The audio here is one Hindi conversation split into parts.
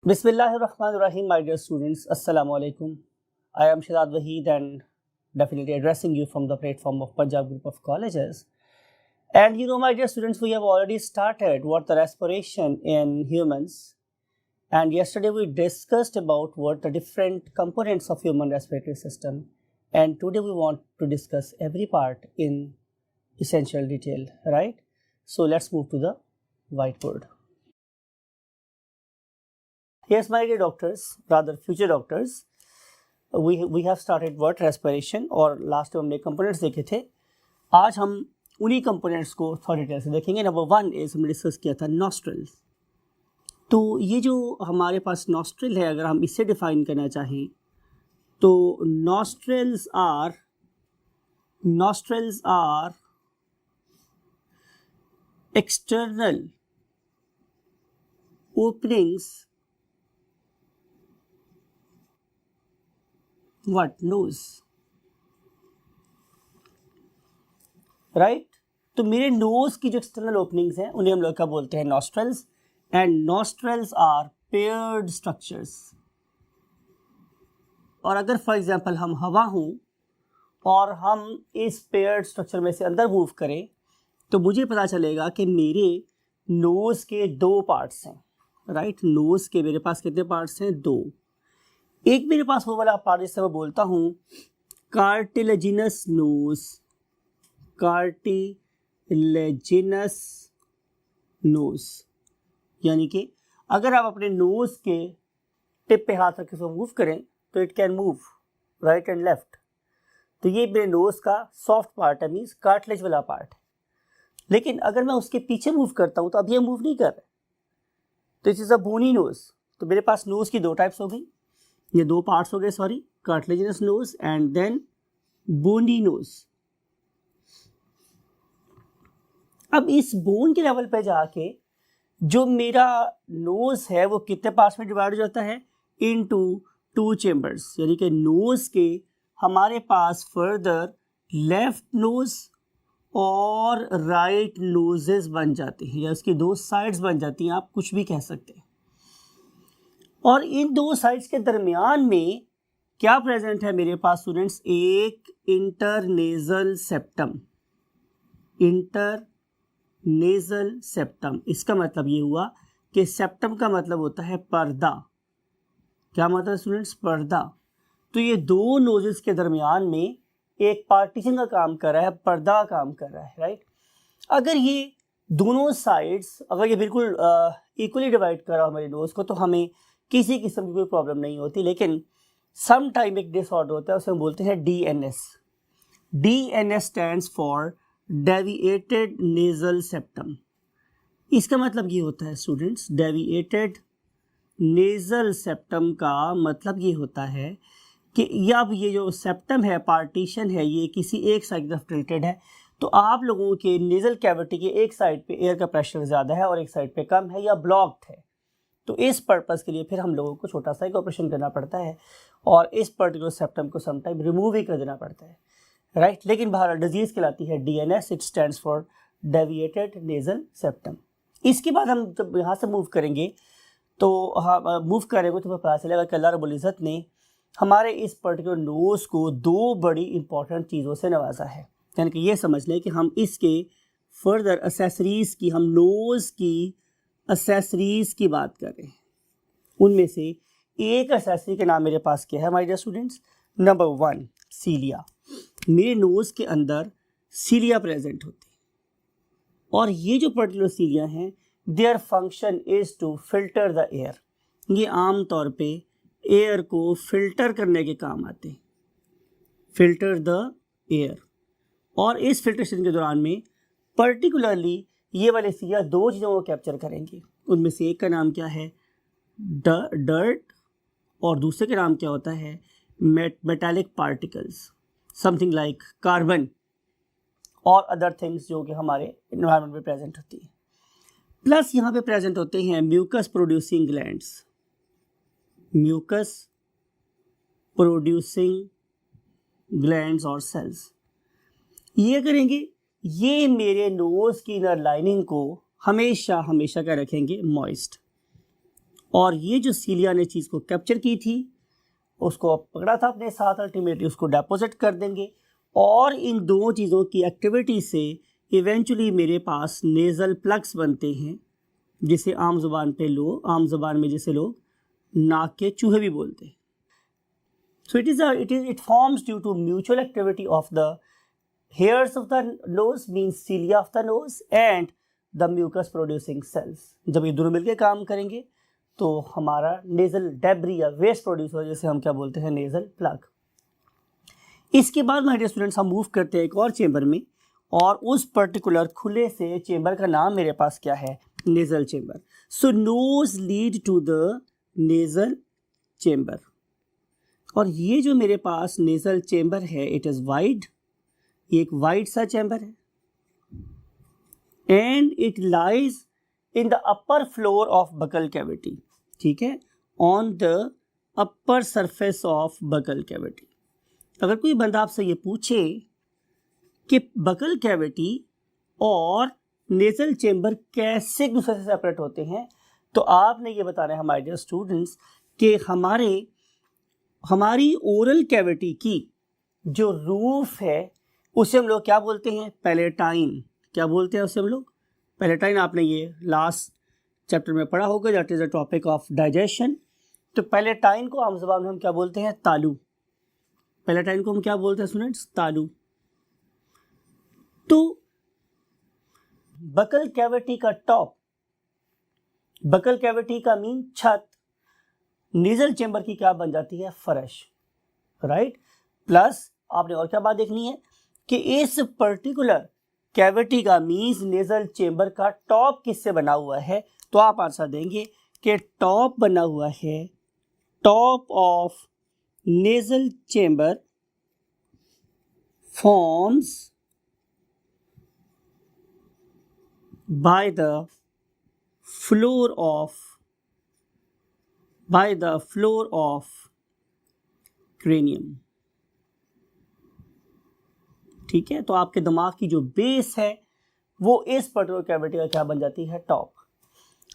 Bismillahirrahmanirrahim, my dear students. Assalamu alaikum. I am Shahzad Waheed and definitely addressing you from the platform of Punjab Group of Colleges. And my dear students, we have already started water respiration in humans. And yesterday we discussed about what the different components of human respiratory system. And today we want to discuss every part in essential detail, right? So let's move to the whiteboard. Yes, my dear doctors, rather future doctors, we have started word respiration और लास्ट में हमने कंपोनेंट्स देखे थे. आज हम उन्हीं कंपोनेंट्स को थोड़ा डिटेल से देखेंगे. नंबर 1 इज हमने डिस्कस किया था नॉस्ट्रल्स. तो ये जो हमारे पास नॉस्ट्रल है, अगर हम इससे डिफाइन करना चाहें तो nostrils are external openings nose, right. तो मेरे नोज की जो एक्सटर्नल ओपनिंग्स हैं उन्हें हम लोग क्या बोलते हैं, nostrils. And nostrils are paired structures. और अगर फॉर एग्जांपल हम हवा हूं और हम इस पेयर्ड स्ट्रक्चर में से अंदर मूव करें तो मुझे पता चलेगा कि मेरे नोज के 2 पार्ट्स हैं, राइट. नोज के मेरे पास कितने पार्ट्स हैं, 2. एक मेरे पास वो वाला पार्ट जिससे मैं बोलता हूँ कार्टिलेजिनस नोज, यानी कि अगर आप अपने नोज के टिप पे हाथ रख के मूव करें तो it can move right and left. तो ये मेरे नोज का सॉफ्ट पार्ट है, मीन्स कार्टिलेज वाला पार्ट है. लेकिन अगर मैं उसके पीछे मूव करता हूँ तो अब ये मूव नहीं कर रहा. तो it is a bony nose. तो मेरे पास नोज की 2 टाइप्स हो गई, ये 2 पार्ट्स हो गए, sorry, cartilaginous nose and then bony nose. अब इस बोन के लेवल पे जाके जो मेरा नोज है वो कितने पार्ट्स में डिवाइड हो जाता है, इनटू 2 चेम्बर्स. यानी कि नोज के हमारे पास फर्दर लेफ्ट नोज और राइट नोजेस बन जाते हैं, या उसकी 2 साइड्स बन जाती हैं, आप कुछ भी कह सकते हैं. और इन 2 साइड्स के दरमियान में क्या प्रेजेंट है मेरे पास स्टूडेंट्स, एक इंटरनेजल सेप्टम. इसका मतलब ये हुआ कि सेप्टम का मतलब होता है पर्दा. क्या मतलब है स्टूडेंट्स, पर्दा. तो ये 2 नोजेस के दरमियान में एक पार्टीशन का काम कर रहा है, पर्दा का काम कर रहा है, राइट. अगर ये दोनों साइड्स अगर ये बिल्कुल इक्वली डिवाइड कर रहा हो हमारे नोज को तो हमें किसी किस्म की कोई प्रॉब्लम नहीं होती. लेकिन सम टाइम एक डिसऑर्डर होता है, उसे हम बोलते हैं DNS. DNS stands for deviated nasal septum. इसका मतलब ये होता है स्टूडेंट्स, डेविएटेड नेजल सेप्टम का मतलब ये होता है कि अब ये जो सेप्टम है, पार्टीशन है, ये किसी एक साइड तरफ टिल्टेड है. तो आप लोगों के नेजल कैविटी के एक साइड पे एयर का प्रेशर ज़्यादा है और एक साइड पे कम है या ब्लॉक्ड है. तो इस पर्पज़ के लिए फिर हम लोगों को छोटा सा एक ऑपरेशन करना पड़ता है और इस पर्टिकुलर सेप्टम को समटाइम रिमूव ही कर देना पड़ता है, राइट. लेकिन बहरहाल डिजीज़ कहलाती है DNS, it stands for deviated nasal septum. इसके बाद हम जब यहाँ से मूव करेंगे तो मूव करेंगे तो पता चलेगा कि अल्लाह रब्बुल इज़्ज़त ने हमारे इस पर्टिकुलर नोज़ को 2 बड़ी इंपॉर्टेंट चीज़ों से नवाजा है. यानी कि ये समझ लें कि हम इसके फर्दर एसेसरीज़ की, हम नोज़ की एसेसरीज़ की बात कर रहे हैं. उनमें से एक एसेसरी के नाम मेरे पास क्या है माय डियर स्टूडेंट्स, नंबर 1 सीलिया. मेरे नोज़ के अंदर सीलिया प्रेजेंट होते हैं और ये जो पर्टिकुलर सीलिया हैं, their function is to filter the air. ये आम तौर पे एयर को फिल्टर करने के काम आते हैं, फिल्टर द एयर. और इस फिल्ट्रेशन के दौरान में पर्टिकुलरली ये वाले सीलिया 2 चीज़ों को कैप्चर करेंगे. उनमें से एक का नाम क्या है, डर्ट, और दूसरे का नाम क्या होता है, metallic particles, something like carbon और अदर थिंग्स जो कि हमारे एनवायरनमेंट में प्रेजेंट होती है. प्लस यहाँ पे प्रेजेंट होते हैं म्यूकस प्रोड्यूसिंग ग्लैंड्स और सेल्स. ये करेंगे, ये मेरे नोज़ की इनर लाइनिंग को हमेशा क्या रखेंगे, मॉइस्ट. और ये जो सीलिया ने चीज़ को कैप्चर की थी उसको पकड़ा था अपने साथ, अल्टीमेटली उसको डिपॉजिट कर देंगे और इन दो चीज़ों की एक्टिविटी से इवेंचुअली मेरे पास नेज़ल प्लग्स बनते हैं, जिसे आम ज़ुबान में जिसे लोग नाक के चूहे भी बोलते हैं. So it forms due to mutual activity of the hairs of the nose, means cilia of the nose, and the mucus producing cells. जब ये दोनों मिलकर काम करेंगे तो हमारा नेजल डेब्री या वेस्ट प्रोड्यूस हो, जैसे हम क्या बोलते हैं नेजल प्लग. इसके बाद माय डियर स्टूडेंट्स हम मूव करते हैं एक और चेंबर में, और उस पर्टिकुलर खुले से चेंबर का नाम मेरे पास क्या है, nasal chamber. So nose lead to the nasal chamber, और ये जो मेरे पास नेजल चेंबर है इट इज़ वाइड, ये एक वाइड सा चेंबर है, and it lies in the upper floor of buccal cavity. ठीक है, on the upper surface of buccal cavity. अगर कोई बंदा आपसे ये पूछे कि बकल कैविटी और नेजल चेंबर कैसे एक दूसरे से सेपरेट होते हैं, तो आपने ये बताना है हमारे डियर स्टूडेंट्स कि हमारी ओरल कैविटी की जो रूफ है उसे हम लोग क्या बोलते हैं, पैलेटाइन. क्या बोलते हैं उसे हम लोग, पैलेटाइन. आपने ये लास्ट चैप्टर में पढ़ा होगा, that is a topic of digestion. तो पैलेटाइन को आम ज़बान में हम क्या बोलते हैं, तालू. पैलेटाइन को हम क्या बोलते हैं स्टूडेंट्स, तालू. तो बकल कैविटी का टॉप, बकल कैविटी का मीन छत, नेजल चेंबर की क्या बन जाती है, फर्श. राइट. प्लस आपने और क्या बात देखनी है कि इस पर्टिकुलर कैविटी का मीन्स नेजल चेंबर का टॉप किससे बना हुआ है, तो आप आंसर देंगे कि टॉप बना हुआ है, top of nasal chamber forms by the floor of cranium. ठीक है, तो आपके दिमाग की जो बेस है वो इस पर्टिकुलर कैविटी का क्या बन जाती है, टॉप.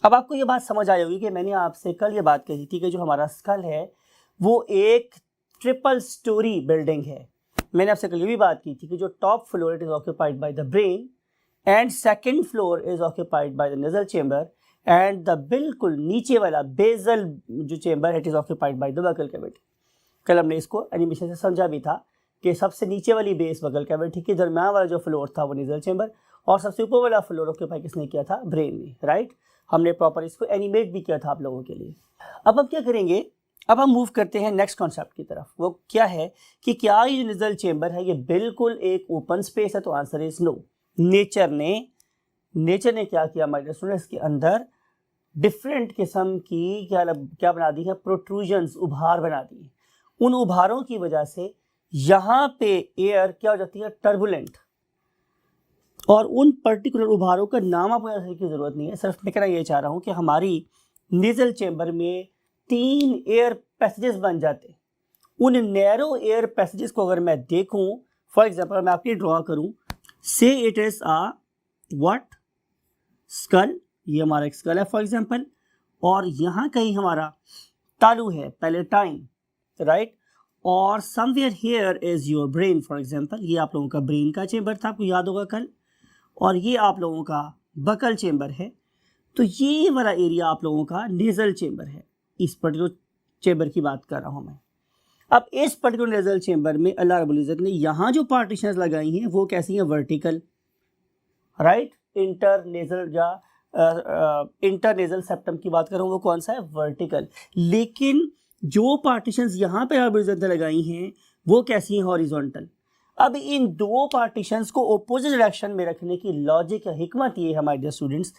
अब आपको ये बात समझ आई होगी कि मैंने आपसे कल ये बात कही थी कि जो हमारा स्कल है वो एक ट्रिपल स्टोरी बिल्डिंग है. मैंने आपसे कल ये भी बात की थी कि जो top floor it is occupied by the brain and second floor is occupied by the nasal chamber, and the बिल्कुल नीचे वाला बेजल जो चेंबर है it is occupied by the buccal cavity. कल हमने इसको एनिमेशन से समझा भी था कि सबसे नीचे वाली बेस बकल कैविटी के दरम्यान वाला जो फ्लोर था वो नेजल चेंबर, और सबसे ऊपर वाला फ्लोर ऑक्यूपाई किसने किया था, ब्रेन ने. राइट. हमने प्रॉपर इसको एनिमेट भी किया था आप लोगों के लिए. अब हम क्या करेंगे, अब हम मूव करते हैं नेक्स्ट कॉन्सेप्ट की तरफ. वो क्या है कि क्या ये नेजल चेंबर है ये बिल्कुल एक ओपन स्पेस है, तो आंसर इज नो. नेचर ने क्या किया हमारे स्टूडेंट्स के अंदर डिफरेंट किस्म की क्या बना दी है, प्रोट्रूजन्स, उभार बना दी. उन उभारों की वजह से यहाँ पे एयर क्या हो जाती है, टर्बुलेंट. और उन पर्टिकुलर उभारों का नाम आपको याद रखने की ज़रूरत नहीं है, सिर्फ मैं कहना ये चाह रहा हूँ कि हमारी नेजल चेंबर में 3 एयर पैसेजेस बन जाते. उन नैरो एयर पैसेजेस को अगर मैं देखूँ, फॉर एग्जाम्पल मैं आपकी ड्रॉ करूँ, से it is a what, skull. ये हमारा एक स्कल है फॉर एग्जांपल, और यहाँ कहीं हमारा तालू है, पैलेटाइन. राइट. और somewhere here is your brain for example. ये आप लोगों का ब्रेन का चेंबर था, आपको याद होगा कल. और ये आप लोगों का बकल चेंबर है. तो ये वाला एरिया आप लोगों का नेजल चेंबर है. इस पर्टिकुलर चेंबर की बात कर रहा हूँ मैं. अब इस पर्टिकुलर नेजल चेंबर में अल्लाह रब्बुल इज़्ज़त ने यहाँ जो पार्टीशंस लगाई हैं वो कैसी हैं, वर्टिकल. राइट. इंटरनेजल सेप्टम की बात करूँ वो कौन सा है, वर्टिकल. लेकिन जो पार्टीशंस यहाँ पे रब्बुल इज़्ज़त ने लगाई हैं वो कैसी हैं, हॉरिजॉन्टल. अब इन दो पार्टीशंस को ओपोजिट डायरेक्शन में रखने की लॉजिक या हिकमत ये है हमारे डियर स्टूडेंट्स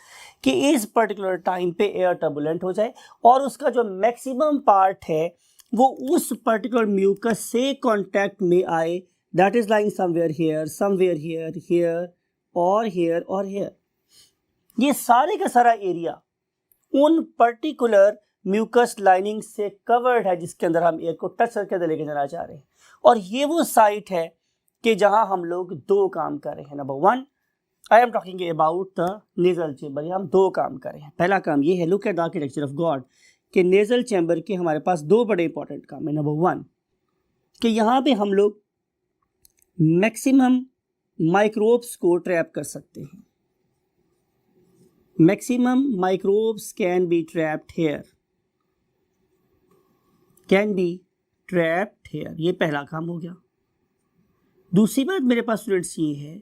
कि इस पर्टिकुलर टाइम पे एयर टर्बुलेंट हो जाए और उसका जो मैक्सिमम पार्ट है वो उस पर्टिकुलर म्यूकस से कांटेक्ट में आए, that is lying somewhere here, here और हियर और हियर. ये सारे का सारा एरिया उन पर्टिकुलर म्यूकस लाइनिंग से कवर्ड है जिसके अंदर हम एयर को टच करके लेके जाना चाह रहे हैं. और ये वो साइट है कि जहां हम लोग दो काम कर रहे हैं. Number 1, I am talking about the nasal chamber. हम दो काम कर रहे हैं. पहला काम ये है, look at the architecture of God, कि नेजल चैम्बर के हमारे पास दो बड़े इंपॉर्टेंट काम है। नंबर वन कि यहाँ पे हम लोग मैक्सिमम माइक्रोब्स को ट्रैप कर सकते हैं। Maximum microbes can be trapped here, can be trapped here, ये पहला काम हो गया। दूसरी बात मेरे पास स्टूडेंट्स ये है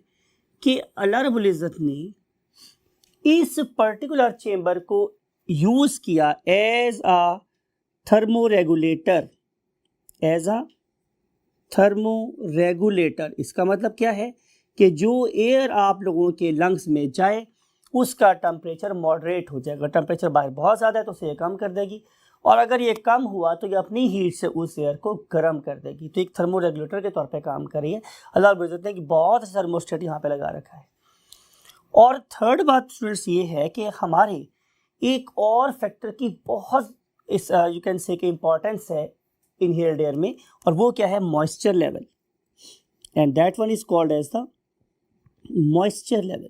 कि अल्लाह रब्बुल इज़्ज़त ने इस पर्टिकुलर चेंबर को यूज़ किया as a thermoregulator, as a thermoregulator. इसका मतलब क्या है कि जो एयर आप लोगों के लंग्स में जाए उसका टेम्परेचर मॉडरेट हो जाएगा। टेम्परेचर बाहर बहुत ज़्यादा है तो उसे ये कम कर देगी, और अगर ये कम हुआ तो ये अपनी हीट से उस एयर को गर्म कर देगी। तो एक थर्मोरेगुलेटर के तौर पे काम कर रही है। अल्लाह रब्बुल इज़्ज़त ने कि बहुत अच्छा थर्मोस्टेट यहाँ पे लगा रखा है। और थर्ड बात स्टूडेंट्स ये है कि हमारे एक और फैक्टर की बहुत इस यू कैन से कि इम्पोर्टेंस है इनहेल्ड एयर में, और वो क्या है? Moisture level, and that one is called as the moisture level.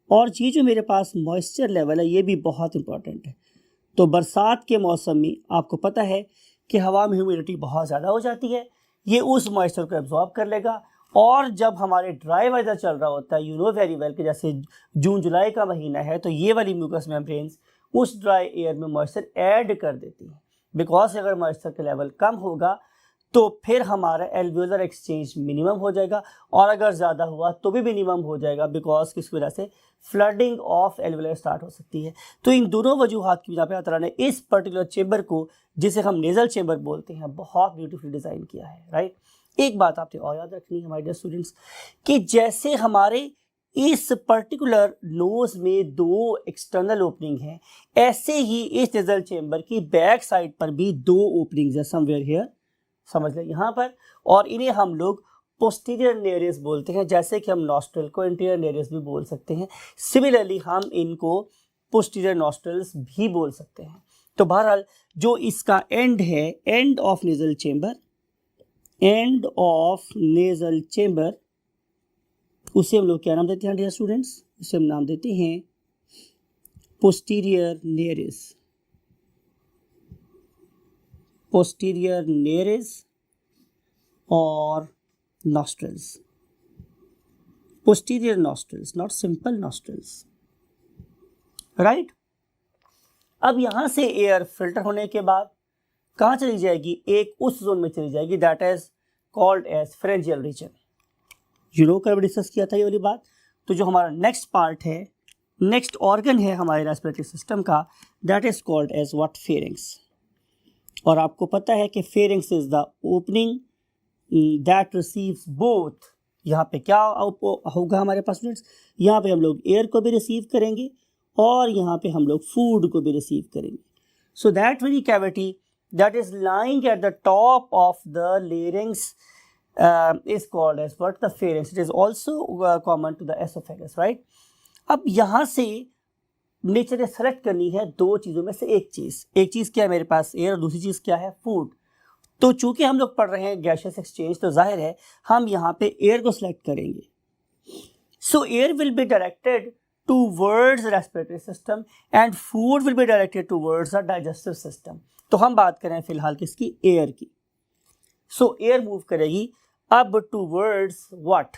और ये जो मेरे पास मॉइस्चर लेवल है ये भी बहुत इंपॉर्टेंट है। तो बरसात के मौसम में आपको पता है कि हवा में ह्यूमिडिटी बहुत ज़्यादा हो जाती है, ये उस मॉइस्चर को एब्जॉर्ब कर लेगा। और जब हमारे ड्राई वेदर चल रहा होता है, यू नो वेरी वेल कि जैसे जून जुलाई का महीना है, तो ये वाली म्यूकस मेम्ब्रेन्स उस ड्राई एयर में मॉइस्चर ऐड कर देती है। बिकॉज अगर मॉइस्चर का लेवल कम होगा तो फिर हमारा एल्वियोलर एक्सचेंज मिनिमम हो जाएगा, और अगर ज़्यादा हुआ तो भी मिनिमम हो जाएगा, बिकॉज किस वजह से फ्लडिंग ऑफ एल्वियोलर स्टार्ट हो सकती है। तो इन दोनों वजूहात की वजह पे अल्लाह ताला ने इस पर्टिकुलर चेंबर को, जिसे हम नेजल चेंबर बोलते हैं, बहुत ब्यूटीफुल डिज़ाइन किया है, राइट। एक बात आपने और याद रखनी है हमारे डियर स्टूडेंट्स, कि जैसे हमारे इस पर्टिकुलर नोज में दो एक्सटर्नल ओपनिंग हैं, ऐसे ही इस नेजल चेंबर की बैक साइड पर भी दो ओपनिंग्स हैं, समवेयर हियर, समझ लें यहाँ पर, और इन्हें हम लोग पोस्टीरियर नेरियस बोलते हैं, जैसे कि हम नॉस्ट्रल को इंटीरियर नेरियस भी बोल सकते हैं। सिमिलरली हम इनको पोस्टीरियर नॉस्ट्रल्स भी बोल सकते हैं। तो बहरहाल जो इसका एंड है, end of nasal chamber, end of nasal chamber, उसे हम लोग क्या नाम देते हैं डियर स्टूडेंट्स? उसे हम नाम देते हैं पोस्टीरियर नेरिस, पोस्टीरियर नेरिस और nostrils, posterior nostrils, not simple nostrils, right? अब यहां से एयर फिल्टर होने के बाद कहां चली जाएगी? एक उस जोन में चली जाएगी that is called as pharyngeal region. You know कल डिस्कस किया था ये वाली बात। तो जो हमारा नेक्स्ट पार्ट है, नेक्स्ट ऑर्गन है हमारे रेस्पिरेटरी सिस्टम का, that is called as what? Pharynx. और आपको पता है कि pharynx is the opening that receives both. यहाँ पे क्या होगा हमारे पास स्टूडेंट्स? यहाँ पे हम लोग एयर को भी रिसीव करेंगे और यहाँ पे हम लोग फूड को भी रिसीव करेंगे। So that very cavity that is lying at the top of the larynx is called as what? The pharynx. It is also common to the oesophagus, right. अब यहाँ से नेचर ने सेलेक्ट करनी है दो चीज़ों में से एक चीज़। एक चीज़ क्या है मेरे पास? एयर, और दूसरी चीज़ क्या है? फूड। तो चूंकि हम लोग पढ़ रहे हैं गैसियस एक्सचेंज, तो जाहिर है हम यहाँ पे एयर को सिलेक्ट करेंगे। सो air will be directed towards respiratory system and food will be directed towards the digestive system. तो हम बात करें फिलहाल किसकी? एयर की। सो एयर मूव करेगी अब टूवर्ड्स व्हाट?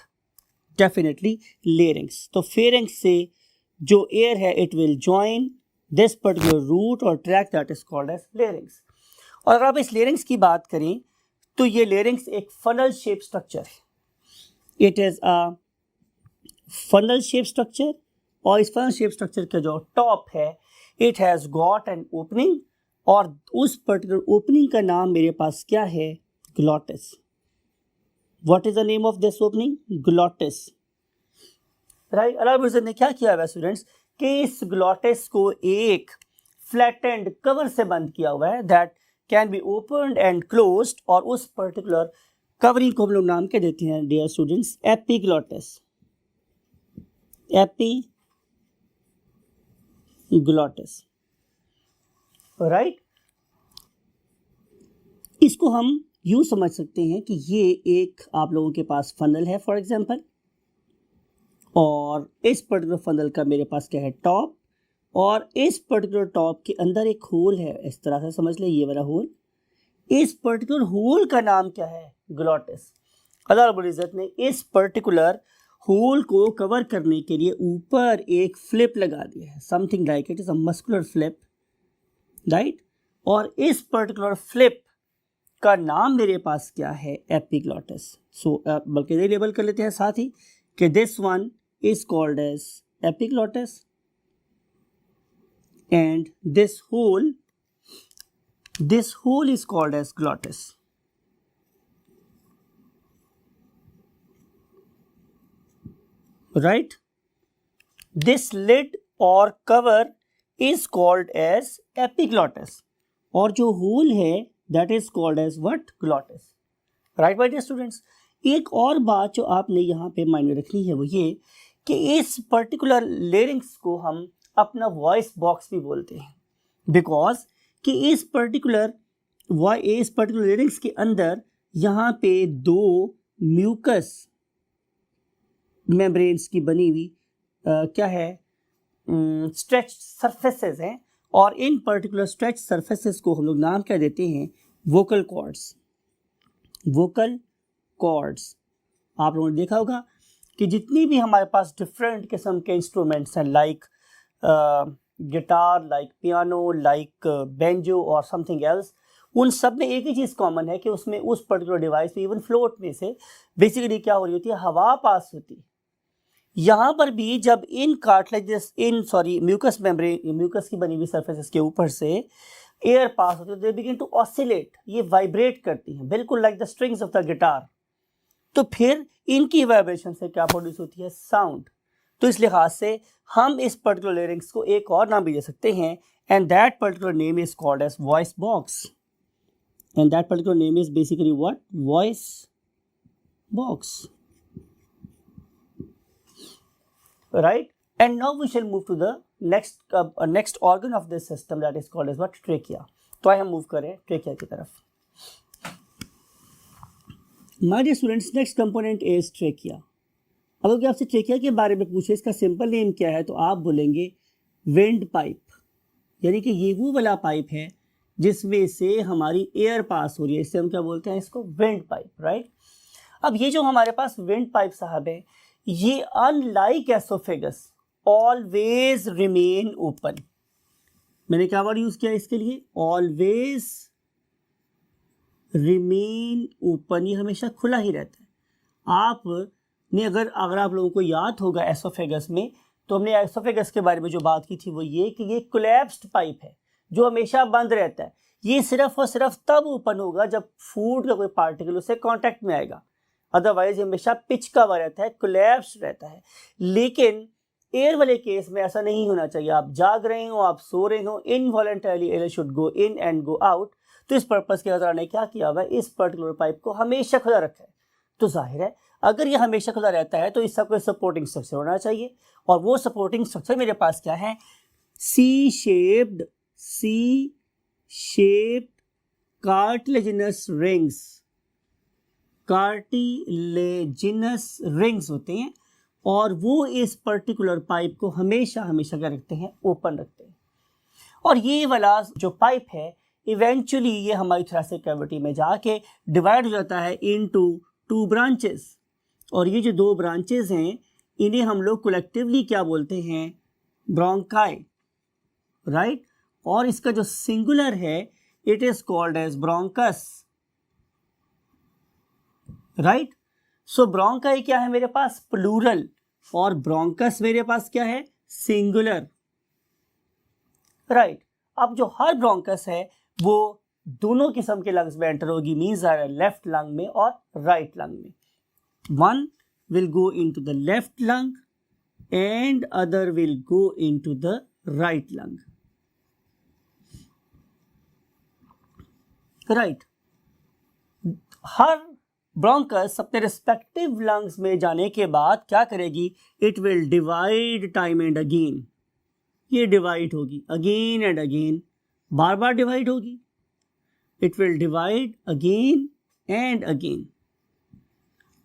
Definitely larynx. तो फेरिंग्स से जो एयर है it will join this particular route और track that is called as larynx. और अगर आप इस लेरिंग्स की बात करें तो ये लेरिंग्स एक फनल शेप स्ट्रक्चर है। It is a funnel shape structure, और इस फनल शेप स्ट्रक्चर का जो टॉप है it has got an opening, और उस पर्टिकुलर ओपनिंग का नाम मेरे पास क्या है? Glottis. What is the name of this opening? Glottis, right. अल्लाह रब्बुल इज़्ज़त ने क्या किया है स्टूडेंट्स कि इस ग्लॉटिस को एक फ्लैटेंड कवर से बंद किया हुआ है that can be opened and closed, और उस पर्टिकुलर कवरिंग को हम लोग नाम क्या देते हैं dear students? Epiglottis, epiglottis, right. इसको हम यूँ समझ सकते हैं कि ये एक आप लोगों के पास फनल है फॉर एग्जांपल, और इस पर्टिकुलर फनल का मेरे पास क्या है? टॉप, और इस पर्टिकुलर टॉप के अंदर एक होल है, इस तरह से समझ ले, ये वाला होल। इस पर्टिकुलर होल का नाम क्या है? ग्लॉटिस। अल्लाह रब्बुल इज़्ज़त ने इस पर्टिकुलर होल को कवर करने के लिए ऊपर एक फ्लिप लगा दिया है, something like it is a muscular flip, right. और इस पर्टिकुलर फ्लिप का नाम मेरे पास क्या है? एपिग्लॉटिस। सो बल्कि ये लेबल कर लेते हैं साथ ही कि this one is called as epiglottis and this whole is called as glottis. Right? This lid or cover is called as epiglottis. और जो होल है that is called as what? Glottis. Right, my dear students? एक और बात जो आपने यहाँ पे माइंड में रखनी है वो ये कि इस पर्टिकुलर लेरिंग्स को हम अपना वॉइस बॉक्स भी बोलते हैं, बिकॉज कि इस पर्टिकुलर लिरिक्स के अंदर यहाँ पे दो म्यूकस मेम्ब्रेन्स की बनी हुई क्या है? स्ट्रेच सरफेसेस हैं, और इन पर्टिकुलर स्ट्रेच सरफेसेस को हम लोग नाम क्या देते हैं? Vocal cords. Vocal cords. आप लोगों ने देखा होगा कि जितनी भी हमारे पास डिफरेंट किस्म के इंस्ट्रूमेंट्स हैं, like guitar, like piano, like banjo और समथिंग एल्स, उन सब में एक ही चीज़ कॉमन है कि उसमें उस पर्टिकुलर डिवाइस में, इवन फ्लोट में से बेसिकली क्या हो रही होती है? हवा पास होती है। यहाँ पर भी जब इन कार्टिलेजेस म्यूकस मेम्ब्रेन, म्यूकस की बनी हुई सरफेसेस के ऊपर से एयर पास होती है, दे बिगिन टू ऑसिलेट, ये वाइब्रेट करती हैं बिल्कुल like the strings of the guitar. तो फिर इनकी वाइब्रेशन से क्या प्रोड्यूस होती है? साउंड। तो इस लिहाज से हम इस पर्टिकुलर लेरिंग्स को एक और नाम भी दे सकते हैं, and that particular name is called as voice box, and that particular name is basically what? Voice box, right? And now we shall move to the next organ of this system that is called as what? Trachea. तो आइए हम मूव करें ट्रेकिया की तरफ। My dear students, next component is trachea. अब अगर आपसे ट्रेकिया के बारे में पूछे इसका सिंपल नेम क्या है, तो आप बोलेंगे विंड पाइप, यानी कि ये वो वाला पाइप है जिसमें से हमारी एयर पास हो रही है, इससे हम क्या बोलते हैं? इसको विंड पाइप, राइट। अब ये जो हमारे पास विंड पाइप साहब है, ये unlike oesophagus always remain open. मैंने क्या वर्ड यूज किया इसके लिए? ऑलवेज रिमेन ओपन, ये हमेशा खुला ही रहता है। आपने अगर आप लोगों को याद होगा एसोफेगस में, तो हमने एसोफेगस के बारे में जो बात की थी वो ये कि ये कोलैप्स्ड पाइप है जो हमेशा बंद रहता है। ये सिर्फ और सिर्फ तब ओपन होगा जब फूड का कोई पार्टिकल उससे कांटेक्ट में आएगा, अदरवाइज हमेशा पिचका हुआ रहता है, कोलैप्स रहता है। लेकिन एयर वाले केस में ऐसा नहीं होना चाहिए। आप जाग रहे हो, आप सो रहे हो, involuntarily air should go in and go out. तो इस पर्पस के अल्लाह ने क्या किया हुआ है? इस पर्टिकुलर पाइप को हमेशा खुला रखा है। तो जाहिर है अगर ये हमेशा खुला रहता है तो इसका कोई सपोर्टिंग स्ट्रक्चर होना चाहिए, और वो सपोर्टिंग स्ट्रक्चर मेरे पास क्या है? सी शेप्ड कार्टिलेजिनस रिंग्स होते हैं, और वो इस पर्टिकुलर पाइप को हमेशा क्या रखते हैं? ओपन रखते हैं। और ये वाला जो पाइप है इवेंचुअली ये हमारी थोरेसिक कैविटी में जाके डिवाइड हो जाता है इनटू 2 ब्रांचेस, और ये जो 2 ब्रांचेस हैं इन्हें हम लोग कलेक्टिवली क्या बोलते हैं? Bronchi, right. और इसका जो सिंगुलर है it is called as bronchus, right. So bronchi क्या है मेरे पास? प्लूरल, और ब्रोंकस मेरे पास क्या है? Singular, right. अब जो हर ब्रोंकस है वो दोनों किस्म के लंग्स में एंटर होगी, मीन्स लेफ्ट लंग में और राइट लंग में। One will go into the left lung and other will go into the right lung, right. हर ब्रोंकस अपने रिस्पेक्टिव लंग्स में जाने के बाद क्या करेगी? It will divide time and again. ये डिवाइड होगी अगेन एंड अगेन, बार बार डिवाइड होगी। It will divide again and again,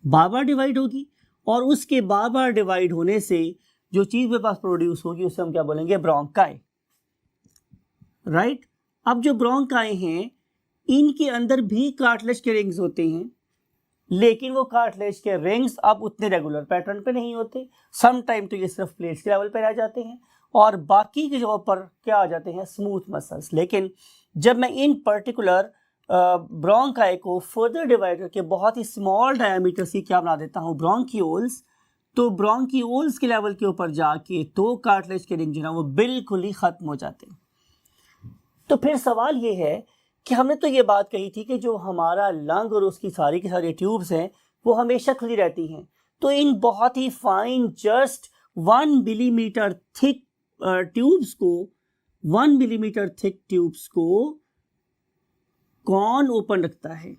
बार बार डिवाइड होगी, और उसके बार बार डिवाइड होने से जो चीज़ मेरे पास प्रोड्यूस होगी उसे हम क्या बोलेंगे? ब्रोंकाई। राइट। अब जो ब्रोंकाई हैं इनके अंदर भी कार्टिलेज के रिंग्स होते हैं, लेकिन वो कार्टिलेज के रिंग्स अब उतने रेगुलर पैटर्न पे नहीं होते। सम टाइम तो ये सिर्फ प्लेट्स के लेवल पे रह जाते हैं और बाकी की जगह पर क्या आ जाते हैं, स्मूथ मसल्स। लेकिन जब मैं इन पर्टिकुलर ब्रोंकाई को फर्दर डिवाइड करके बहुत ही स्मॉल डायमीटर से क्या बना देता हूँ, ब्रोंकियोल्स, तो ब्रोंकियोल्स के लेवल के ऊपर जाके तो कार्टिलेज के रिंग जो है वो बिल्कुल ही खत्म हो जाते हैं। तो फिर सवाल ये है कि हमने तो ये बात कही थी कि जो हमारा लंग और उसकी सारी की सारी ट्यूब्स हैं वो हमेशा खुली रहती हैं। तो इन बहुत ही fine just 1 millimetre thick tubes को 1 मिलीमीटर थिक ट्यूब्स को कौन ओपन रखता है?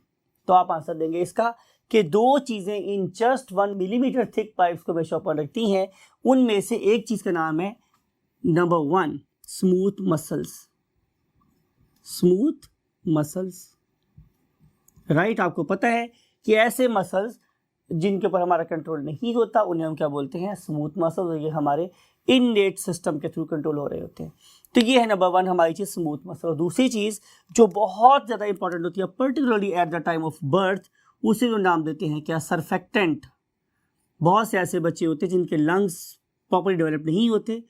तो आप आंसर देंगे इसका कि दो चीज़ें in just 1 millimetre thick pipes को हमेशा ओपन रखती हैं। उनमें से एक चीज़ का नाम है number 1 smooth muscles. Smooth muscles, right. आपको पता है कि ऐसे मसल्स जिनके ऊपर हमारा कंट्रोल नहीं होता उन्हें हम क्या बोलते हैं, स्मूथ मसल्स। और ये हमारे इननेट सिस्टम के थ्रू कंट्रोल हो रहे होते हैं। तो ये है नंबर 1 हमारी चीज़, स्मूथ मसल। और दूसरी चीज़ जो बहुत ज़्यादा इंपॉर्टेंट होती है particularly at the time of birth, उसे जो नाम देते हैं क्या, सर्फेक्टेंट। बहुत से ऐसे बच्चे होते हैं जिनके लंग्स प्रॉपर्ली डेवलप नहीं होते,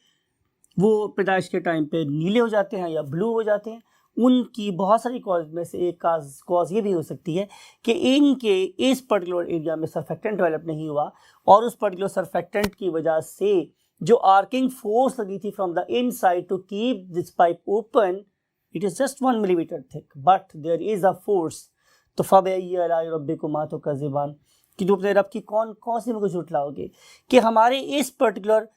वो पैदाइश के टाइम पे नीले हो जाते हैं या ब्लू हो जाते हैं। उनकी बहुत सारी कॉज में से एक कॉज ये भी हो सकती है कि इनके इस पर्टिकुलर एरिया में सर्फेक्टेंट डेवलप नहीं हुआ और उस पर्टिकुलर सर्फेक्टेंट की वजह से जो आर्किंग फोर्स लगी थी from the inside to keep this pipe open, it is just 1 millimetre thick but there is a force. तो फबैकुमा तो कज़िबान कि जो अपने रब की कौन सी में कुछ झुठलाओगे कि हमारे इस पर्टिकुलर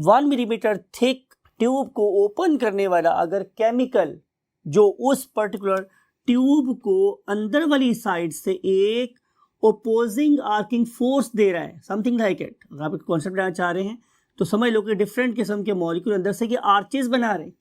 1 मिलीमीटर थिक ट्यूब को ओपन करने वाला अगर केमिकल जो उस पर्टिकुलर ट्यूब को अंदर वाली साइड से एक ओपोजिंग आर्किंग फोर्स दे रहा है, समथिंग लाइक इट। अगर आप एक कॉन्सेप्ट लेना चाह रहे हैं तो समझ लो कि डिफरेंट किस्म के मॉलिक्यूल अंदर से ये आर्चेस बना रहे हैं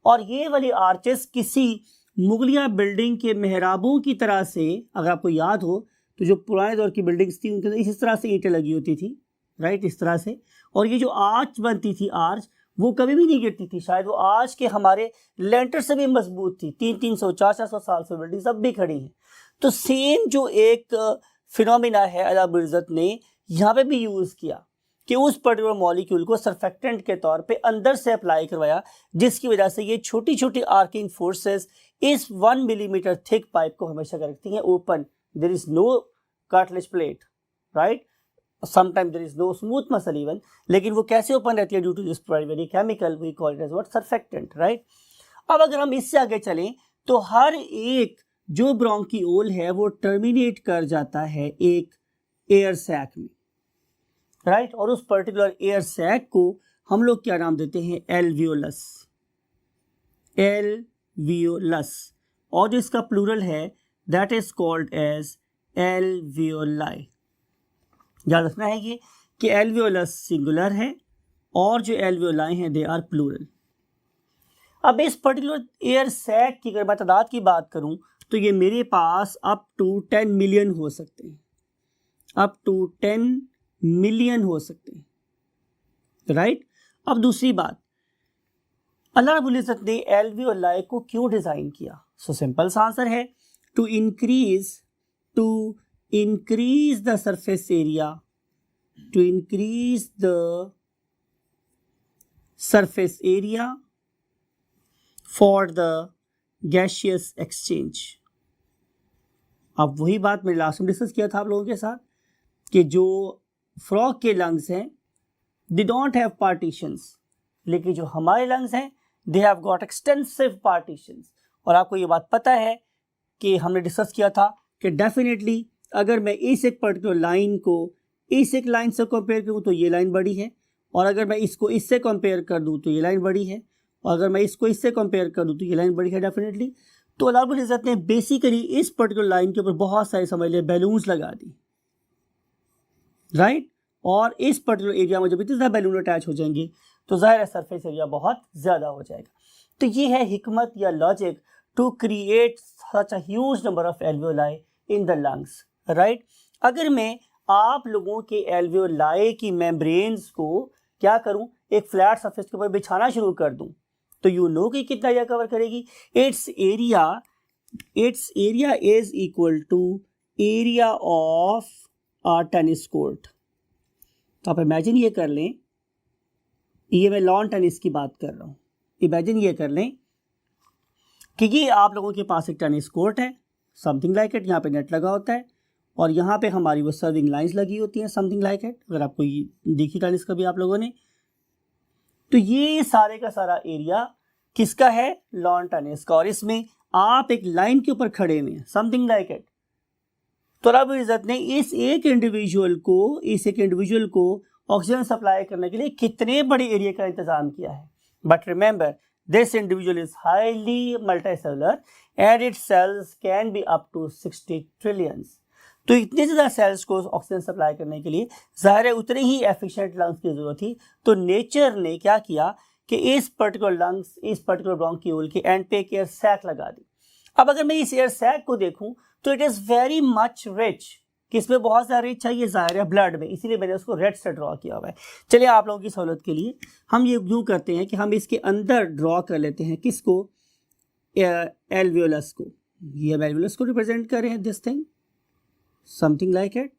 और ये वाली आर्चेस किसी मुगलिया बिल्डिंग के मेहराबों की तरह से, अगर आपको याद हो तो जो पुराने दौर की बिल्डिंग्स थी उनके अंदर इस तरह से ईंटें लगी होती थी, राइट, इस तरह से। और ये जो आर्च बनती थी, आर्च वो कभी भी नहीं गिरती थी, शायद वो आज के हमारे लेंटर से भी मजबूत थी। 300 400 साल से बिल्डिंग अब भी खड़ी हैं। तो सेम जो एक फिनोमिना है अल्लाह रब्बुल इज़्ज़त ने यहाँ पे भी यूज़ किया कि उस पर्टिकुलर मॉलिक्यूल को सर्फेक्टेंट के तौर पे अंदर से अप्लाई करवाया, जिसकी वजह से ये छोटी छोटी आर्किंग फोर्सेस इस 1 मिलीमीटर थिक पाइप को हमेशा रखती हैं open. There is no cartilage plate, right, sometime there is no smooth muscle even, लेकिन वो कैसे ओपन रहती है, due to this primary chemical we call it as what, surfactant, right. अब अगर हम इससे आगे चलें तो हर एक जो ब्रोंकियोल है वो टर्मिनेट कर जाता है एक एयर सैक में, राइट। और उस पर्टिकुलर एयर सैक को हम लोग क्या नाम देते हैं, एल्वियोलस। एल्वियोलस, और जो इसका प्लूरल है that is called as alveoli. याद रखना है ये कि एल्वियोलस सिंगुलर है और जो एल्वियोलाई हैं दे आर प्लूरल। अब इस पर्टिकुलर एयर सैक की अगर मैं तादाद की बात करूं तो ये मेरे पास अप टू 10 मिलियन हो सकते हैं, अप टू 10 मिलियन हो सकते हैं, राइट। अब दूसरी बात, अल्लाह रब्बुल इज़्ज़त ने एल्वियोलाई को क्यों डिज़ाइन किया? सो सिंपल सा आंसर है to increase the surface area, to increase the surface area for the gaseous exchange। अब वही बात मैंने लास्ट में डिस्कस किया था आप लोगों के साथ कि जो फ्रॉग के लंग्स हैं दे डोंट हैव पार्टीशंस, लेकिन जो हमारे लंग्स हैं they have got extensive partitions. और आपको ये बात पता है कि हमने डिस्कस किया था कि डेफिनेटली अगर मैं इस एक पर्टिकुलर लाइन को इस एक लाइन से कंपेयर करूँ तो ये लाइन बड़ी है, और अगर मैं इसको इससे कंपेयर कर दूँ तो ये लाइन बड़ी है, और अगर मैं इसको इससे कंपेयर कर दूँ तो ये लाइन बड़ी है डेफिनेटली। तो अल्लाह रब्बुल इज़्ज़त ने बेसिकली इस पर्टिकुलर लाइन के ऊपर बहुत सारे समझ लिए बैलून्स लगा दी, राइट। और इस पर्टिकुलर एरिया में जब इतने ज़्यादा बैलून अटैच हो जाएंगे तो ज़ाहिर है सरफेस एरिया बहुत ज़्यादा हो जाएगा। तो ये है हिकमत या logic to create such a huge number of alveoli in the lungs, right. अगर मैं आप लोगों के एल्वियोलाई की मेम्ब्रेन्स को क्या करूं, एक फ्लैट सरफेस के ऊपर बिछाना शुरू कर दूं तो यू नो कि कितना एरिया कवर करेगी। Its area is equal to area of a tennis court. तो आप इमेजिन ये कर लें, ये मैं लॉन टेनिस की बात कर रहा हूँ। इमेजिन ये कर लें कि ये आप लोगों के पास एक टेनिस कोर्ट है, समथिंग लाइक इट, यहाँ पे नेट लगा होता है और यहाँ पे हमारी वो सर्विंग लाइंस लगी होती हैं, समथिंग लाइक इट। अगर आपको ये देखी टेनिस कभी आप लोगों ने, तो ये सारे का सारा एरिया किसका है, लॉन टेनिस का। और इसमें आप एक लाइन के ऊपर खड़े हुए हैं, समथिंग लाइक इट। तो रब इज़्ज़त ने इस एक इंडिविजुअल को ऑक्सीजन सप्लाई करने के लिए कितने बड़े एरिया का इंतजाम किया है। But remember, this individual is highly multicellular and its cells can be up to 60 trillions. तो इतने ज़्यादा सेल्स को ऑक्सीजन सप्लाई करने के लिए ज़ाहिर है उतने ही एफिशिएंट लंग्स की ज़रूरत थी। तो नेचर ने क्या किया कि इस पर्टिकुलर ब्रोंक्यूल के एंड पे एक एयर सैक लगा दी। अब अगर मैं इस एयर सैक को देखूं तो it is very much rich, किसमें बहुत ज़्यादा रिच है, ये ज़ाहिर है ब्लड में, इसीलिए मैंने उसको रेड से ड्रॉ किया हुआ है। चलिए आप लोगों की सहूलत के लिए हम ये यूँ करते हैं कि हम इसके अंदर ड्रॉ कर लेते हैं किसको, एल्वियोलस को। ये एल्वियोलस को रिप्रेजेंट कर रहे हैं, this thing, something like it.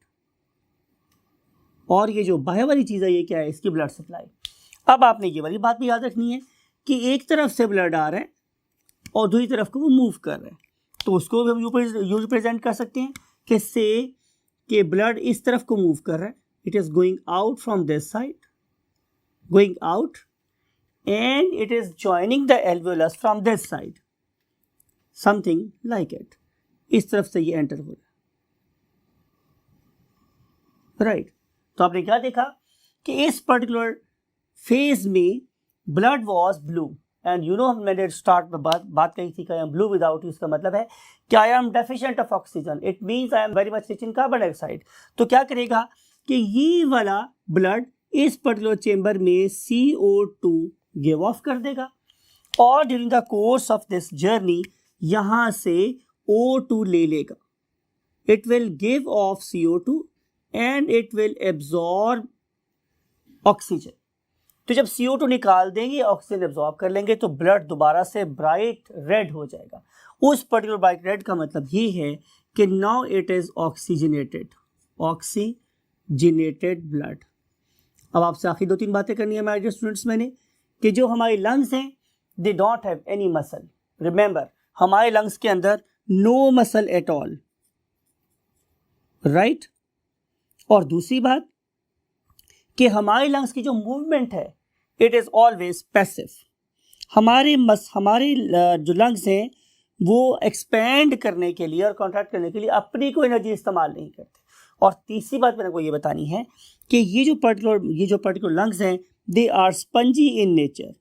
और ये जो बाहर वाली चीज़ है ये क्या है, इसकी ब्लड सप्लाई। अब आपने ये वाली बात भी याद रखनी है कि एक तरफ से ब्लड आ रहा है और दूसरी तरफ को वो मूव कर रहा है, तो उसको भी हम यू रिप्रेजेंट कर सकते हैं कि से कि ब्लड इस तरफ को मूव कर रहा है, it is going out from this side, going out and it is joining the alveolus from this side, something like it. इस तरफ से ये एंटर हो रहा है, राइट। तो आपने क्या देखा कि इस पर्टिकुलर फेज में blood was blue and you know, मैंने स्टार्ट में बात कही थी कि I am blue without you, इसका मतलब है कि I am deficient of oxygen, it means I am very much rich in carbon dioxide. तो क्या करेगा कि ये वाला ब्लड इस पर्टिकुलर चेंबर में CO2 गिव ऑफ कर देगा और during the course of this journey यहाँ से O2 ले लेगा। It will give of CO2 and it will absorb oxygen. तो जब CO2 निकाल देंगे, ऑक्सीजन एब्जॉर्ब कर लेंगे, तो ब्लड दोबारा से ब्राइट रेड हो जाएगा। उस पर्टिकुलर ब्राइट रेड का मतलब ये है कि now it is oxygenated blood. अब आपसे आखिरी 2-3 बातें करनी है माय डियर स्टूडेंट्स मैंने, कि जो हमारे लंग्स हैं they don't have any muscle. Remember, हमारे लंग्स के अंदर no muscle at all, right. और दूसरी बात कि हमारे लंग्स की जो मूवमेंट है इट इज़ ऑलवेज पैसिव। हमारे जो लंग्स हैं वो एक्सपेंड करने के लिए और कॉन्ट्रैक्ट करने के लिए अपनी कोई एनर्जी इस्तेमाल नहीं करते। और तीसरी बात मैंने को ये बतानी है कि ये जो पर्टिकुलर लंग्स हैं they are spongy in nature.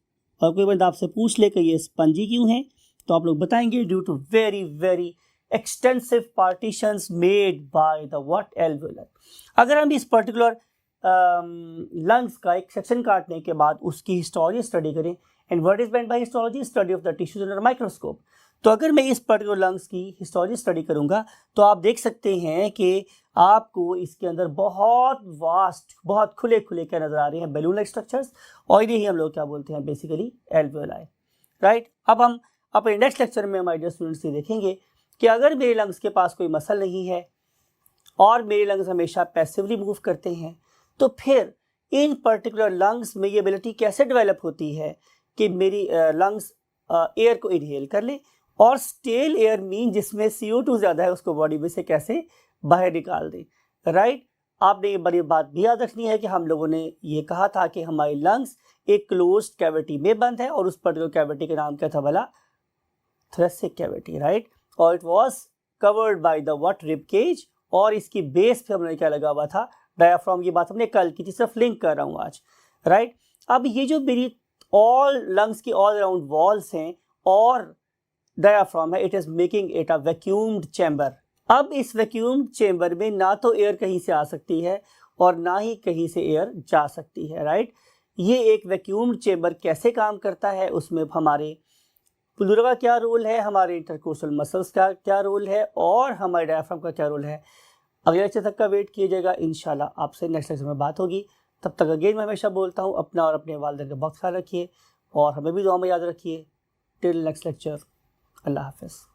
और कोई बंदा आपसे पूछ ले कि ये स्पंजी क्यों हैं, तो आप लोग बताएंगे due to very very extensive partitions made by the what alveolar. अगर हम इस पर्टिकुलर लंग्स का एक सेक्शन काटने के बाद उसकी हिस्टोलॉजी स्टडी करें, and what is meant by histology, study of the tissues under microscope. तो अगर मैं इस पर्टिकुलर लंग्स की हिस्टोलॉजी स्टडी करूंगा तो आप देख सकते हैं कि आपको इसके अंदर बहुत वास्ट, बहुत खुले क्या नजर आ रहे हैं, बैलून लाइक स्ट्रक्चर्स, और इन्हें हम लोग क्या बोलते हैं, बेसिकली एल्वियोलाई, राइट। अब हम अपने नेक्स्ट लेक्चर में हमारे स्टूडेंट्स ये देखेंगे कि अगर मेरे लंग्स के पास कोई मसल नहीं है और मेरे लंग्स हमेशा पैसिवली मूव करते हैं, तो फिर इन पर्टिकुलर लंग्स में ये एबिलिटी कैसे डेवलप होती है कि मेरी लंग्स एयर को इनहेल कर ले, और स्टेल एयर मीन जिसमें CO2 ज़्यादा है उसको बॉडी में से कैसे बाहर निकाल दे, राइट। आपने ये बड़ी बात भी याद रखनी है कि हम लोगों ने ये कहा था कि हमारी लंग्स एक क्लोज्ड कैविटी में बंद है और उस पर्टिकुलर कैविटी का नाम क्या था भला, थोरेसिक कैविटी, राइट। और it was covered by the what, rib cage, और इसकी बेस पे हमने क्या लगा हुआ था, डायाफ्राम। ये बात हमने कल की थी, सिर्फ लिंक कर रहा हूँ आज, राइट। अब ये जो मेरी ऑल लंग्स की ऑल अराउंड वॉल्स हैं और डायाफ्राम है, it is making it a vacuumed chamber. अब इस वैक्यूम्ड चैम्बर में ना तो एयर कहीं से आ सकती है और ना ही कहीं से एयर जा सकती है, राइट। ये एक वैक्यूम्ड चैम्बर कैसे काम करता है, उसमें हमारे प्लूरा का क्या रोल है, हमारे इंटरकोस्टल मसल्स का क्या रोल है, और हमारे डायाफ्राम का क्या रोल है। अगले लेक्चर तक का वेट कीजिएगा, इंशाल्लाह आपसे नेक्स्ट लेक्चर में बात होगी। तब तक अगेन मैं हमेशा बोलता हूँ अपना और अपने वालिदैन का बहुत ख्याल रखिए। और हमें भी दुआ में याद रखिए। टिल नेक्स्ट लेक्चर, अल्लाह हाफ़िज़।